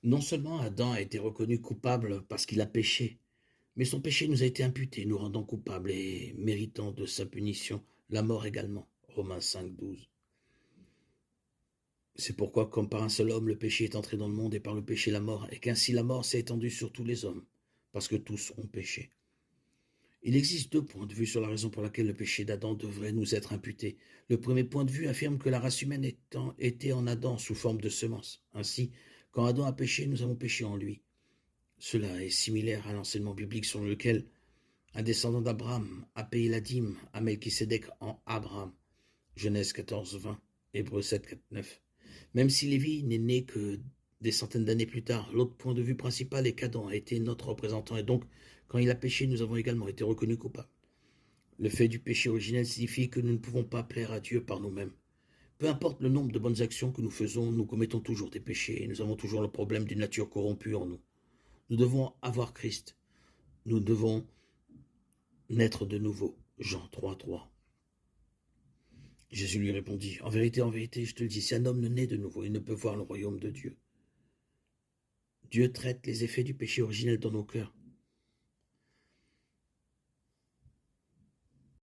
Non seulement Adam a été reconnu coupable parce qu'il a péché, mais son péché nous a été imputé, nous rendant coupables et méritant de sa punition, la mort également. Romains 5, 12. C'est pourquoi, comme par un seul homme, le péché est entré dans le monde et par le péché la mort, et qu'ainsi la mort s'est étendue sur tous les hommes, parce que tous ont péché. Il existe deux points de vue sur la raison pour laquelle le péché d'Adam devrait nous être imputé. Le premier point de vue affirme que la race humaine était en Adam sous forme de semence. Ainsi, quand Adam a péché, nous avons péché en lui. Cela est similaire à l'enseignement biblique selon lequel un descendant d'Abraham a payé la dîme à Melchisédek en Abraham. Genèse 14, 20, Hébreux 7, 4, 9. Même si Lévi n'est né que des centaines d'années plus tard, l'autre point de vue principal est qu'Adam a été notre représentant et donc, quand il a péché, nous avons également été reconnus coupables. Le fait du péché originel signifie que nous ne pouvons pas plaire à Dieu par nous-mêmes. Peu importe le nombre de bonnes actions que nous faisons, nous commettons toujours des péchés et nous avons toujours le problème d'une nature corrompue en nous. Nous devons avoir Christ. Nous devons naître de nouveau. Jean 3, 3. Jésus lui répondit, en vérité, je te le dis, si un homme ne naît de nouveau, il ne peut voir le royaume de Dieu. Dieu traite les effets du péché originel dans nos cœurs.